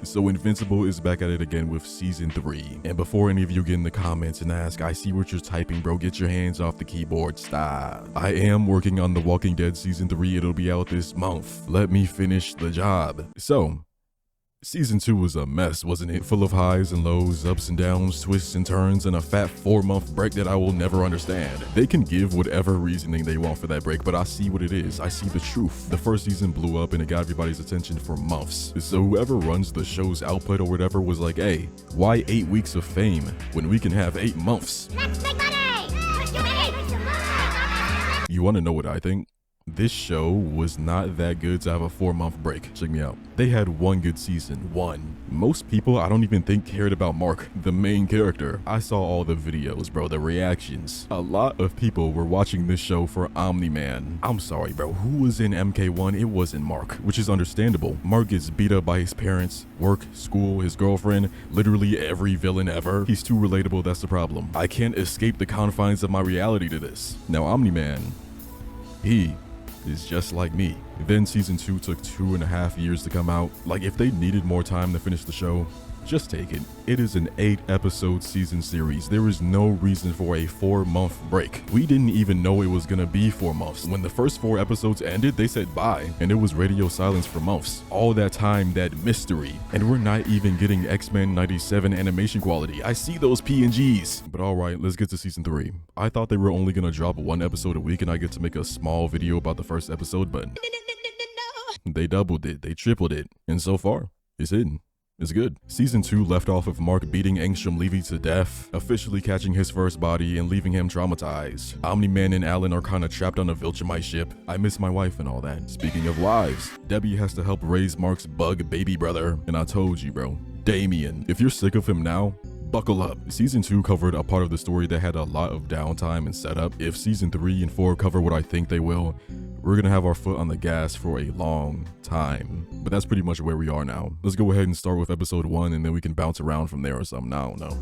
So Invincible is back at it again with season 3. And before any of you get in the comments and ask, I see what you're typing, bro, get your hands off the keyboard, stop. I am working on The Walking Dead season 3. It'll be out this month. Let me finish the job. So Season 2 was a mess, wasn't it? Full of highs and lows, ups and downs, twists and turns, and a fat 4-month break that I will never understand. They can give whatever reasoning they want for that break, but I see what it is. I see the truth. The first season blew up and it got everybody's attention for months. So whoever runs the show's output or whatever was like, hey, why 8 weeks of fame when we can have 8 months? Let's make money! Let's do it! You want to know what I think? This show was not that good to have a 4-month break. Check me out. They had one good season, one. Most people I don't even think cared about Mark, the main character. I saw all the videos, bro, the reactions. A lot of people were watching this show for Omni-Man. I'm sorry, bro, who was in MK1? It wasn't Mark, which is understandable. Mark gets beat up by his parents, work, school, his girlfriend, literally every villain ever. He's too relatable, that's the problem. I can't escape the confines of my reality to this. Now Omni-Man, he is just like me. Then season 2 took 2.5 years to come out. Like, if they needed more time to finish the show, just take it. It is an 8-episode season series. There is no reason for a 4-month break. We didn't even know it was gonna be 4 months. When the first 4 episodes ended, they said bye, and it was radio silence for months. All that time, that mystery. And we're not even getting X-Men 97 animation quality. I see those PNGs. But alright, let's get to season 3. I thought they were only gonna drop 1 episode a week and I get to make a small video about the first episode, but they doubled it, they tripled it, and so far, it's hidden. It's good. Season 2 left off with Mark beating Angstrom Levy to death, officially catching his first body and leaving him traumatized. Omni-Man and Alan are kinda trapped on a Viltrumite ship. I miss my wife and all that. Speaking of wives, Debbie has to help raise Mark's bug baby brother. And I told you, bro, Damien, if you're sick of him now, buckle up. Season 2 covered a part of the story that had a lot of downtime and setup. If season 3 and 4 cover what I think they will, we're gonna have our foot on the gas for a long time. But that's pretty much where we are now. Let's go ahead and start with episode 1 and then we can bounce around from there or something. I don't know.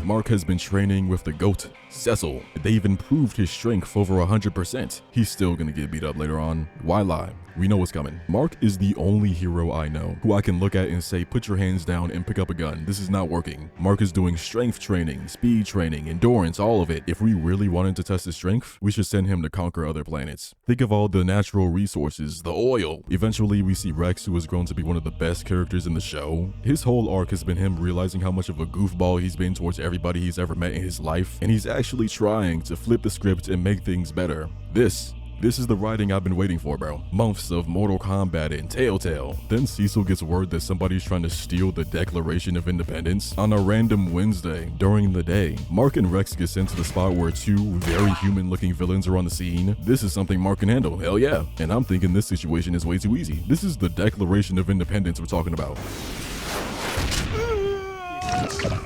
Mark has been training with the GOAT, Cecil. They've improved his strength over 100%. He's still gonna get beat up later on. Why lie? We know what's coming. Mark is the only hero I know who I can look at and say, put your hands down and pick up a gun. This is not working. Mark is doing strength training, speed training, endurance, all of it. If we really wanted to test his strength, we should send him to conquer other planets. Think of all the natural resources, the oil. Eventually, we see Rex, who has grown to be one of the best characters in the show. His whole arc has been him realizing how much of a goofball he's been towards everybody he's ever met in his life, and he's actually trying to flip the script and make things better. This is the writing I've been waiting for, bro. Months of Mortal Kombat and Telltale. Then Cecil gets word that somebody's trying to steal the Declaration of Independence on a random Wednesday during the day. Mark and Rex get sent to the spot where 2 very human-looking villains are on the scene. This is something Mark can handle, hell yeah. And I'm thinking this situation is way too easy. This is the Declaration of Independence we're talking about.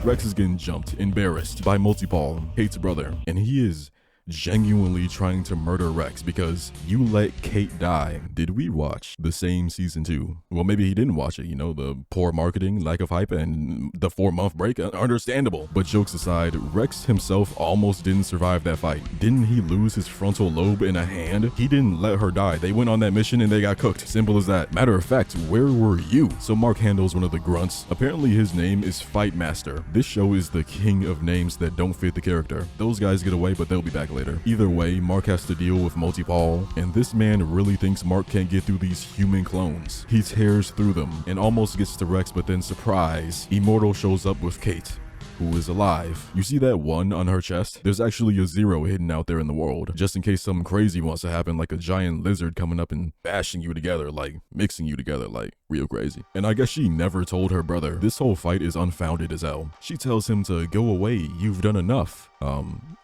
Rex is getting jumped, embarrassed by Multipole, Kate's brother, and he is genuinely trying to murder Rex because you let Kate die. Did we watch the same season 2? Well, maybe he didn't watch it, you know, the poor marketing, lack of hype, and the 4-month break, understandable. But jokes aside, Rex himself almost didn't survive that fight. Didn't he lose his frontal lobe in a hand? He didn't let her die. They went on that mission and they got cooked. Simple as that. Matter of fact, where were you? So Mark handles one of the grunts. Apparently his name is Fight Master. This show is the king of names that don't fit the character. Those guys get away, but they'll be back later. Either way, Mark has to deal with Multipole, and this man really thinks Mark can't get through these human clones. He tears through them and almost gets to Rex, but then surprise, Immortal shows up with Kate, who is alive. You see that 1 on her chest? There's actually a 0 hidden out there in the world, just in case something crazy wants to happen, like a giant lizard coming up and bashing you together, like mixing you together, like real crazy. And I guess she never told her brother. This whole fight is unfounded as hell. She tells him to go away, you've done enough.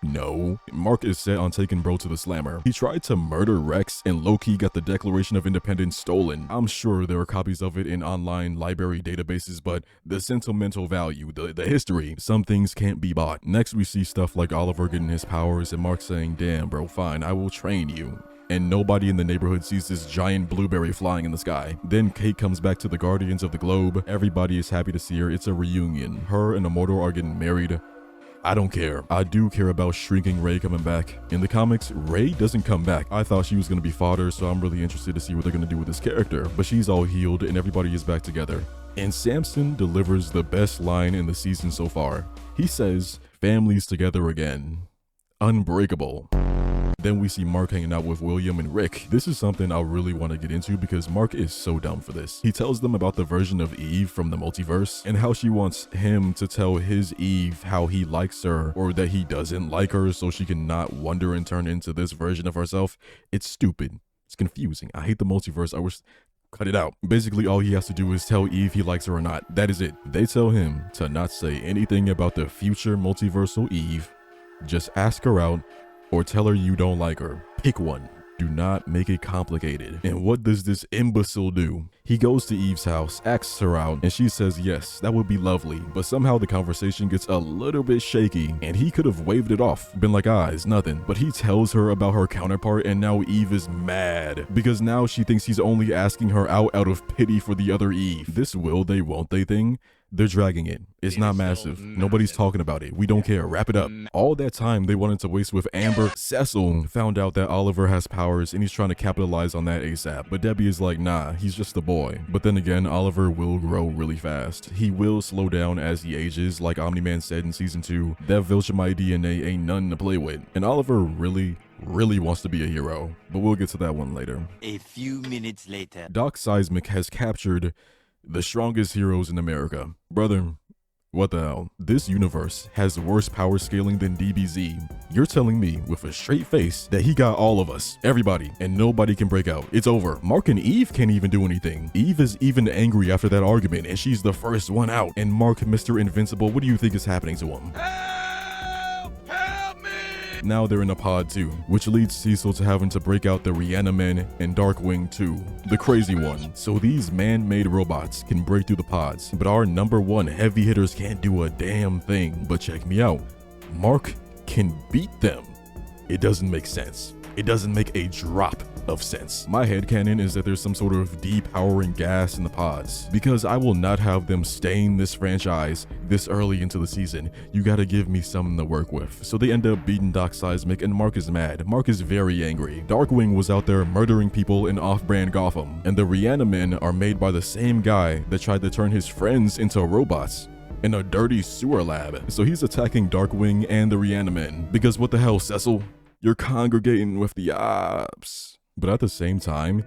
No. Mark is set on taking bro to the slammer. He tried to murder Rex and low-key got the Declaration of Independence stolen. I'm sure there are copies of it in online library databases, but the sentimental value, the history, some things can't be bought. Next we see stuff like Oliver getting his powers and Mark saying, damn bro, fine, I will train you. And nobody in the neighborhood sees this giant blueberry flying in the sky. Then Kate comes back to the Guardians of the Globe. Everybody is happy to see her. It's a reunion. Her and Immortal are getting married. I don't care. I do care about shrinking Ray coming back. In the comics, Ray doesn't come back. I thought she was going to be fodder, so I'm really interested to see what they're going to do with this character. But she's all healed and everybody is back together. And Samson delivers the best line in the season so far. He says, "Families together again. Unbreakable." Then we see Mark hanging out with William and Rick. This is something I really want to get into because Mark is so dumb for this. He tells them about the version of Eve from the multiverse and how she wants him to tell his Eve how he likes her or that he doesn't like her so she can not wonder and turn into this version of herself. It's stupid. It's confusing. I hate the multiverse. I wish... Cut it out. Basically, all he has to do is tell Eve he likes her or not. That is it. They tell him to not say anything about the future multiversal Eve. Just ask her out or tell her you don't like her. Pick one. Do not make it complicated. And what does this imbecile do? He goes to Eve's house, asks her out, and she says yes, that would be lovely. But somehow the conversation gets a little bit shaky, and he could have waved it off, been like, it's nothing. But he tells her about her counterpart, and now Eve is mad, because now she thinks he's only asking her out of pity for the other Eve. This will they, won't they thing, they're dragging it. It's not massive. Nobody's talking about it. We don't care. Wrap it up. All that time they wanted to waste with Amber, Cecil found out that Oliver has powers and he's trying to capitalize on that ASAP. But Debbie is like, nah, he's just a boy. But then again, Oliver will grow really fast. He will slow down as he ages, like Omni-Man said in season 2. That Viltrumite DNA ain't nothing to play with. And Oliver really wants to be a hero. But we'll get to that one later. A few minutes later. Doc Seismic has captured the strongest heroes in America. Brother, what the hell? This universe has worse power scaling than DBZ. You're telling me with a straight face that he got all of us, everybody, and nobody can break out. It's over. Mark and Eve can't even do anything. Eve is even angry after that argument and she's the first one out. And Mark, Mr. Invincible, what do you think is happening to him? Now they're in a pod too, which leads Cecil to having to break out the Omni-Man and Darkwing too, the crazy one. So these man-made robots can break through the pods, but our #1 heavy hitters can't do a damn thing. But check me out, Mark can beat them. It doesn't make sense. It doesn't make a drop of sense. My headcanon is that there's some sort of depowering gas in the pods, because I will not have them stain this franchise this early into the season. You gotta give me something to work with. So they end up beating Doc Seismic and Mark is mad. Mark is very angry. Darkwing was out there murdering people in off-brand Gotham, and the Omni-Men are made by the same guy that tried to turn his friends into robots in a dirty sewer lab. So he's attacking Darkwing and the Omni-Men, because what the hell, Cecil? You're congregating with the ops. But at the same time,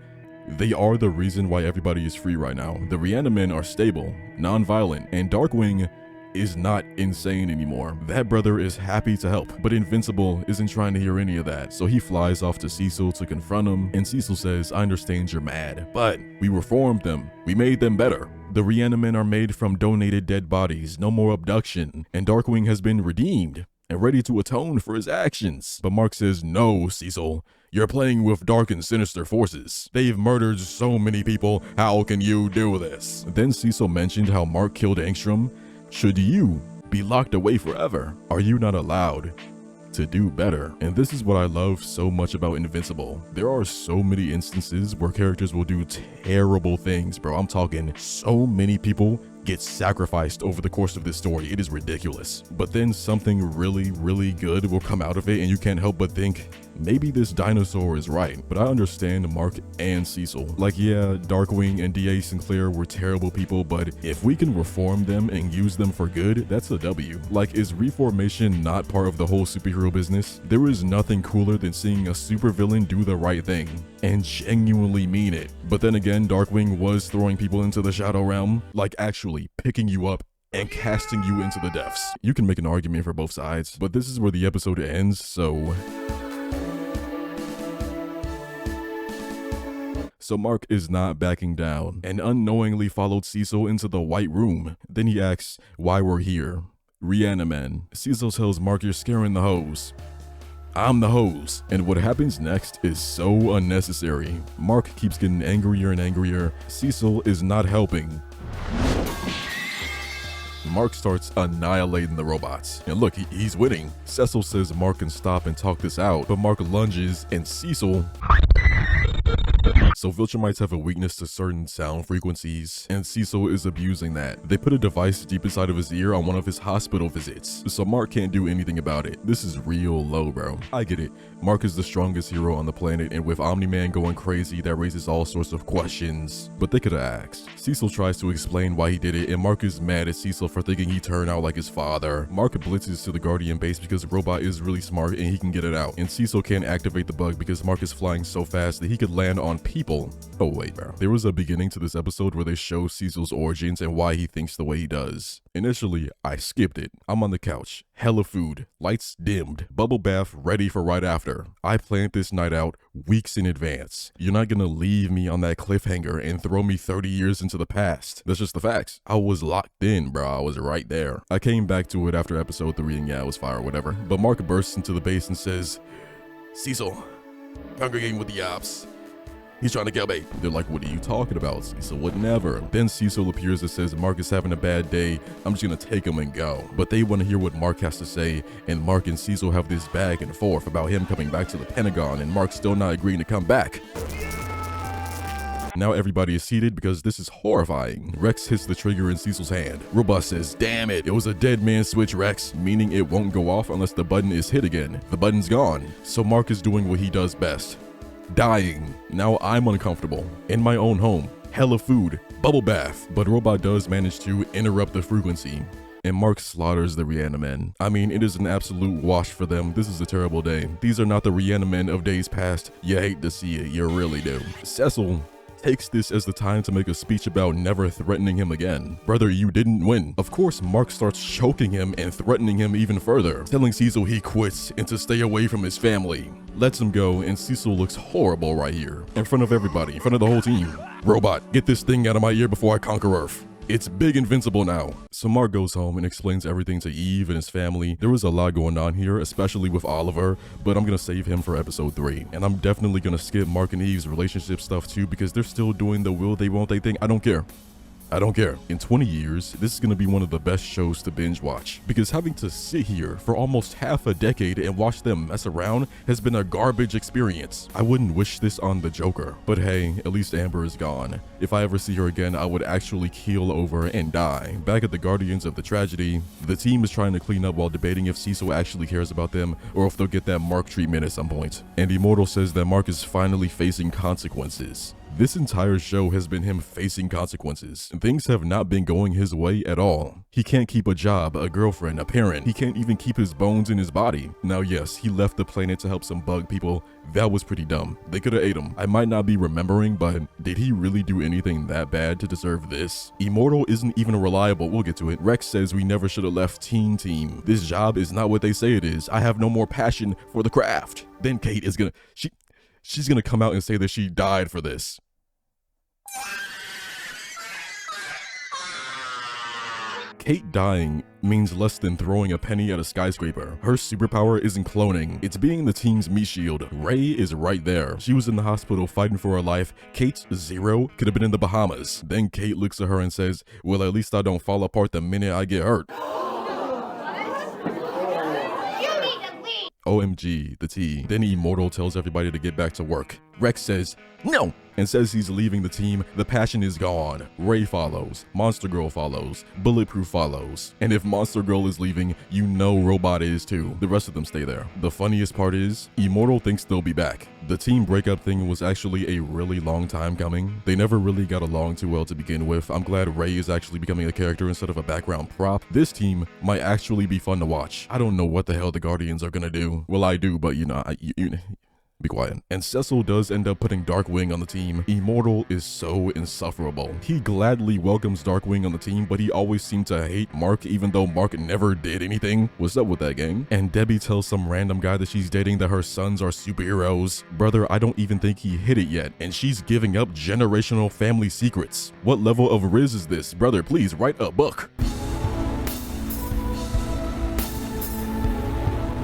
they are the reason why everybody is free right now. The Omni-Men are stable, non-violent, and Darkwing is not insane anymore. That brother is happy to help, but Invincible isn't trying to hear any of that. So he flies off to Cecil to confront him, and Cecil says, I understand you're mad, but we reformed them. We made them better. The Omni-Men are made from donated dead bodies, no more abduction, and Darkwing has been redeemed and ready to atone for his actions. But Mark says, no, Cecil, you're playing with dark and sinister forces. They've murdered so many people. How can you do this? Then Cecil mentioned how Mark killed Angstrom. Should you be locked away forever? Are you not allowed to do better? And this is what I love so much about Invincible. There are so many instances where characters will do terrible things, bro. I'm talking so many people get sacrificed over the course of this story. It is ridiculous. But then something really good will come out of it, and you can't help but think, maybe this dinosaur is right. But I understand Mark and Cecil. Like, yeah, Darkwing and D.A. Sinclair were terrible people, but if we can reform them and use them for good, that's a W. Like, is reformation not part of the whole superhero business? There is nothing cooler than seeing a supervillain do the right thing and genuinely mean it. But then again, Darkwing was throwing people into the Shadow Realm, like actually picking you up and casting you into the depths. You can make an argument for both sides, but this is where the episode ends, so Mark is not backing down and unknowingly followed Cecil into the White Room. Then he asks why we're here. Omni-Man. Cecil tells Mark, you're scaring the hoes. I'm the hose. And what happens next is so unnecessary. Mark keeps getting angrier and angrier. Cecil is not helping. Mark starts annihilating the robots. And look, he's winning. Cecil says Mark can stop and talk this out, but Mark lunges and Cecil So Viltrumites have a weakness to certain sound frequencies, and Cecil is abusing that. They put a device deep inside of his ear on one of his hospital visits, so Mark can't do anything about it. This is real low, bro. I get it. Mark is the strongest hero on the planet, and with Omni-Man going crazy, that raises all sorts of questions. But they could have asked. Cecil tries to explain why he did it, and Mark is mad at Cecil for thinking he turned out like his father. Mark blitzes to the Guardian base because the robot is really smart and he can get it out. And Cecil can't activate the bug because Mark is flying so fast that he could land on people. Oh wait, bro. There was a beginning to this episode where they show Cecil's origins and why he thinks the way he does. Initially, I skipped it. I'm on the couch. Hella food. Lights dimmed. Bubble bath ready for right after. I planned this night out weeks in advance. You're not gonna leave me on that cliffhanger and throw me 30 years into the past. That's just the facts. I was locked in, bro. I was right there. I came back to it after episode 3 and yeah, it was fire or whatever. But Mark bursts into the base and says, Cecil, congregating with the ops. He's trying to kill me. They're like, what are you talking about, Cecil? Whatever. Then Cecil appears and says, Mark is having a bad day. I'm just gonna take him and go. But they want to hear what Mark has to say, and Mark and Cecil have this back and forth about him coming back to the Pentagon, and Mark still not agreeing to come back. Now everybody is seated because this is horrifying. Rex hits the trigger in Cecil's hand. Robot says, damn it, it was a dead man switch, Rex, meaning it won't go off unless the button is hit again. The button's gone. So Mark is doing what he does best. Dying. Now I'm uncomfortable. In my own home. Hella food. Bubble bath. But Robot does manage to interrupt the frequency. And Mark slaughters the Reanimen. I mean, it is an absolute wash for them. This is a terrible day. These are not the Reanimen of days past. You hate to see it. You really do. Cecil takes this as the time to make a speech about never threatening him again. Brother, you didn't win. Of course, Mark starts choking him and threatening him even further, telling Cecil he quits and to stay away from his family. Lets him go, and Cecil looks horrible right here, in front of everybody, in front of the whole team. Robot, get this thing out of my ear before I conquer Earth. It's big Invincible now. So Mark goes home and explains everything to Eve and his family. There was a lot going on here, especially with Oliver, but I'm gonna save him for episode 3. And I'm definitely gonna skip Mark and Eve's relationship stuff too because they're still doing the will they won't they thing. I don't care. I don't care. In 20 years, this is going to be one of the best shows to binge watch because having to sit here for almost half a decade and watch them mess around has been a garbage experience. I wouldn't wish this on the Joker, but hey, at least Amber is gone. If I ever see her again, I would actually keel over and die. Back at the Guardians of the Tragedy, the team is trying to clean up while debating if Cecil actually cares about them or if they'll get that Mark treatment at some point. And Immortal says that Mark is finally facing consequences. This entire show has been him facing consequences. Things have not been going his way at all. He can't keep a job, a girlfriend, a parent. He can't even keep his bones in his body. Now yes, he left the planet to help some bug people. That was pretty dumb. They could have ate him. I might not be remembering, but did he really do anything that bad to deserve this? Immortal isn't even reliable. We'll get to it. Rex says we never should have left Teen Team. This job is not what they say it is. I have no more passion for the craft. Then Kate is gonna, she's gonna come out and say that she died for this. Kate dying means less than throwing a penny at a skyscraper. Her superpower isn't cloning, it's being the team's meat shield. Ray is right there. She was in the hospital fighting for her life. Kate's zero could have been in the Bahamas. Then Kate looks at her and says, well, at least I don't fall apart the minute I get hurt. OMG, the T. Then Immortal tells everybody to get back to work. Rex says, no, and says he's leaving the team. The passion is gone. Ray follows. Monster Girl follows. Bulletproof follows. And if Monster Girl is leaving, you know Robot is too. The rest of them stay there. The funniest part is, Immortal thinks they'll be back. The team breakup thing was actually a really long time coming. They never really got along too well to begin with. I'm glad Ray is actually becoming a character instead of a background prop. This team might actually be fun to watch. I don't know what the hell the Guardians are gonna do. Well, I do, but you know, be quiet. And Cecil does end up putting Darkwing on the team. Immortal is so insufferable. He gladly welcomes Darkwing on the team, but he always seemed to hate Mark even though Mark never did anything. What's up with that, gang? And Debbie tells some random guy that she's dating that her sons are superheroes. Brother, I don't even think he hit it yet, and she's giving up generational family secrets. What level of Riz is this? Brother, please write a book.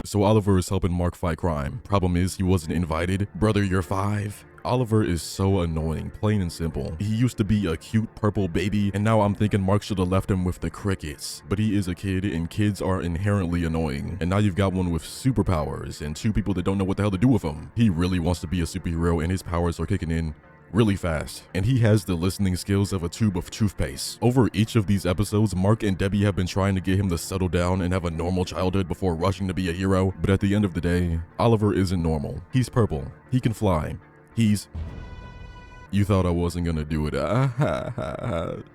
So Oliver is helping Mark fight crime. Problem is, he wasn't invited. Brother, you're 5. Oliver is so annoying, plain and simple. He used to be a cute purple baby, and now I'm thinking Mark should have left him with the crickets. But he is a kid, and kids are inherently annoying. And now you've got one with superpowers, and 2 people that don't know what the hell to do with him. He really wants to be a superhero, and his powers are kicking in really fast, and he has the listening skills of a tube of toothpaste. Over each of these episodes, Mark and Debbie have been trying to get him to settle down and have a normal childhood before rushing to be a hero, but at the end of the day, Oliver isn't normal. He's purple. He can fly. You thought I wasn't gonna do it.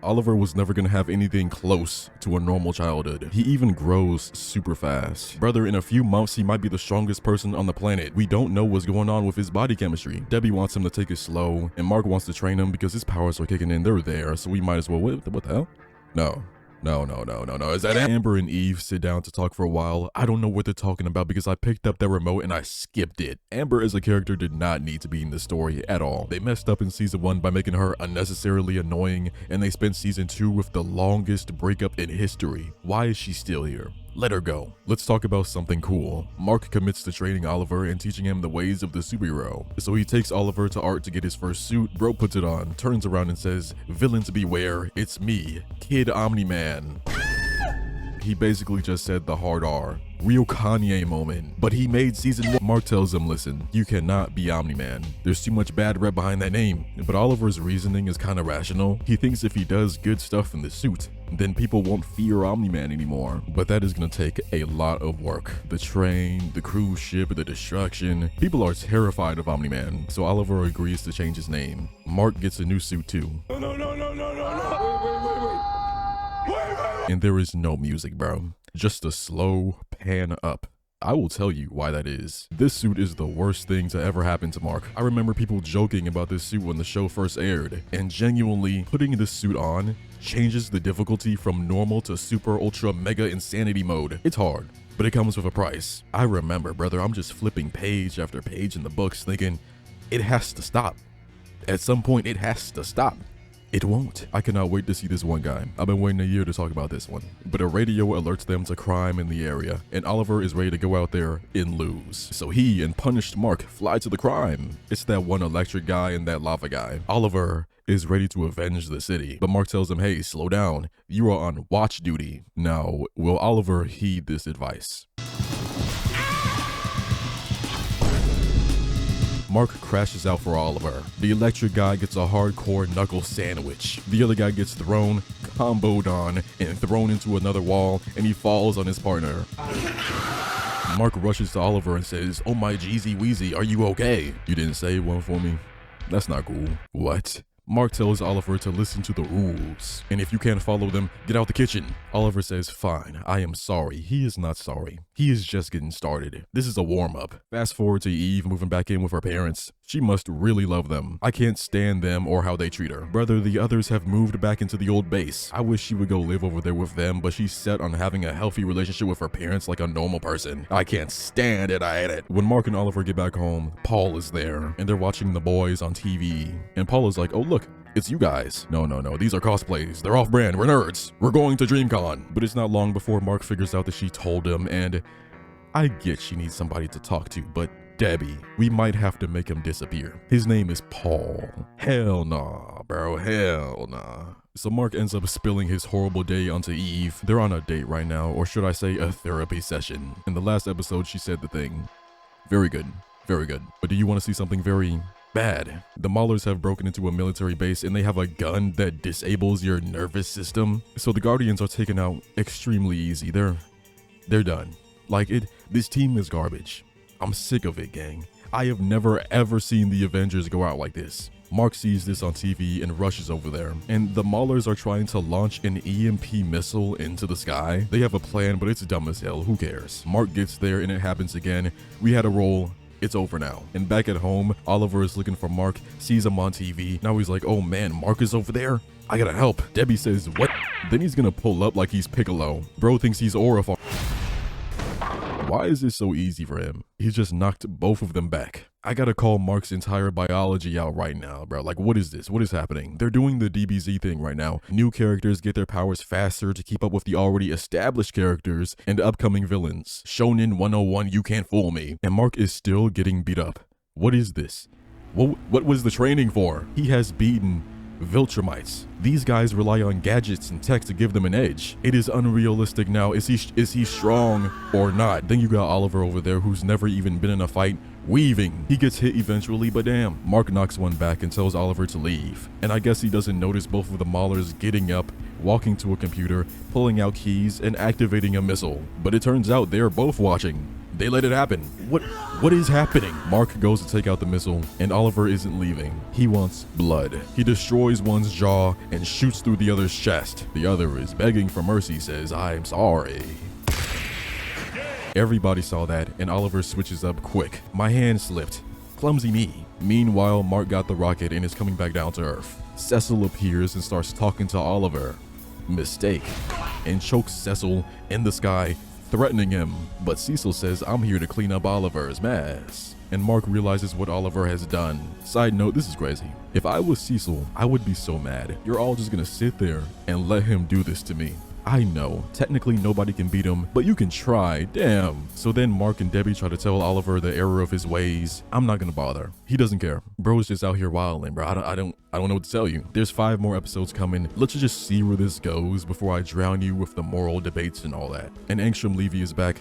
Oliver was never gonna have anything close to a normal childhood. He even grows super fast. Brother, in a few months, he might be the strongest person on the planet. We don't know what's going on with his body chemistry. Debbie wants him to take it slow, and Mark wants to train him because his powers are kicking in. They're there, so we might as well. What the hell? No. Is that Amber and Eve sit down to talk for a while? I don't know what they're talking about because I picked up their remote and I skipped it. Amber as a character did not need to be in the story at all. They messed up in season 1 by making her unnecessarily annoying, and they spent season 2 with the longest breakup in history. Why is she still here? Let her go. Let's talk about something cool. Mark commits to training Oliver and teaching him the ways of the superhero. So he takes Oliver to art to get his first suit. Bro puts it on, turns around and says, "Villains beware, it's me, Kid Omni-Man." He basically just said the hard R. Real Kanye moment. But he made season 1. Mark tells him, listen, you cannot be Omni-Man. There's too much bad rep behind that name. But Oliver's reasoning is kind of rational. He thinks if he does good stuff in the suit, then people won't fear Omni-Man anymore. But that is gonna take a lot of work. The train, the cruise ship, the destruction. People are terrified of Omni-Man. So Oliver agrees to change his name. Mark gets a new suit too. No. And there is no music, bro. Just a slow pan up. I will tell you why that is. This suit is the worst thing to ever happen to Mark. I remember people joking about this suit when the show first aired, and genuinely putting this suit on changes the difficulty from normal to super ultra mega insanity mode. It's hard, but it comes with a price. I remember, brother, I'm just flipping page after page in the books thinking, it has to stop. At some point, it has to stop. It won't. I cannot wait to see this one guy. I've been waiting a year to talk about this one. But a radio alerts them to crime in the area, and Oliver is ready to go out there and lose. So he and punished Mark fly to the crime. It's that one electric guy and that lava guy. Oliver is ready to avenge the city, but Mark tells him, hey, slow down. You are on watch duty. Now, will Oliver heed this advice? Mark crashes out for Oliver. The electric guy gets a hardcore knuckle sandwich. The other guy gets thrown, comboed on, and thrown into another wall, and he falls on his partner. Mark rushes to Oliver and says, oh my Jeezy Weezy, are you okay? You didn't say one for me? That's not cool. What? Mark tells Oliver to listen to the rules, and if you can't follow them, get out the kitchen. Oliver says, fine, I am sorry. He is not sorry. He is just getting started. This is a warm-up. Fast forward to Eve moving back in with her parents. She must really love them. I can't stand them or how they treat her. Brother, the others have moved back into the old base. I wish she would go live over there with them, but she's set on having a healthy relationship with her parents like a normal person. I can't stand it, I hate it. When Mark and Oliver get back home, Paul is there, and they're watching The Boys on TV. And Paul is like, oh look, it's you guys. No, these are cosplays. They're off-brand. We're nerds. We're going to DreamCon. But it's not long before Mark figures out that she told him, and I get she needs somebody to talk to, but Debbie, we might have to make him disappear. His name is Paul. Hell nah, bro. Hell nah. So Mark ends up spilling his horrible day onto Eve. They're on a date right now, or should I say a therapy session. In the last episode, she said the thing. Very good. Very good. But do you want to see something very bad? The Maulers have broken into a military base and they have a gun that disables your nervous system. So the Guardians are taken out extremely easy. They're done. Like this team is garbage. I'm sick of it, gang. I have never ever seen the Avengers go out like this. Mark sees this on TV and rushes over there, and the Maulers are trying to launch an EMP missile into the sky. They have a plan, but it's dumb as hell. Who cares? Mark gets there and it happens again. We had a roll. It's over now. And back at home, Oliver is looking for Mark, sees him on TV. Now he's like, oh man, Mark is over there? I gotta help. Debbie says, what? Then he's gonna pull up like he's Piccolo. Bro thinks he's Orif. Why is this so easy for him? He just knocked both of them back. I gotta call Mark's entire biology out right now, bro. Like, what is this? What is happening? They're doing the DBZ thing right now. New characters get their powers faster to keep up with the already established characters and upcoming villains. Shonen 101, you can't fool me. And Mark is still getting beat up. What is this? What was the training for? He has beaten Viltrumites. These guys rely on gadgets and tech to give them an edge. It is unrealistic now. Is he strong or not? Then you got Oliver over there who's never even been in a fight weaving. He gets hit eventually, but damn. Mark knocks one back and tells Oliver to leave. And I guess he doesn't notice both of the Maulers getting up, walking to a computer, pulling out keys, and activating a missile. But it turns out they're both watching. They let it happen. What is happening? Mark goes to take out the missile, and Oliver isn't leaving. He wants blood. He destroys one's jaw and shoots through the other's chest. The other is begging for mercy, says, "I'm sorry." Everybody saw that, and Oliver switches up quick. My hand slipped. Clumsy me. Meanwhile, Mark got the rocket and is coming back down to Earth. Cecil appears and starts talking to Oliver. Mistake. And chokes Cecil in the sky, threatening him. But Cecil says, "I'm here to clean up Oliver's mess." And Mark realizes what Oliver has done. Side note, this is crazy. If I was Cecil, I would be so mad. You're all just gonna sit there and let him do this to me. I know, technically nobody can beat him, but you can try, damn. So then Mark and Debbie try to tell Oliver the error of his ways. I'm not gonna bother. He doesn't care. Bro's just out here wilding, bro. I don't know what to tell you. There's 5 more episodes coming. Let's just see where this goes before I drown you with the moral debates and all that. And Angstrom Levy is back.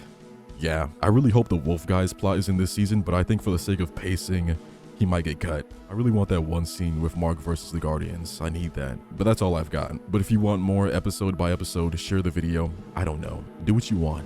Yeah, I really hope the Wolf Guys plot is in this season, but I think for the sake of pacing, he might get cut. I really want that one scene with Mark versus the Guardians. I need that. But that's all I've got. But if you want more episode by episode, share the video. I don't know. Do what you want.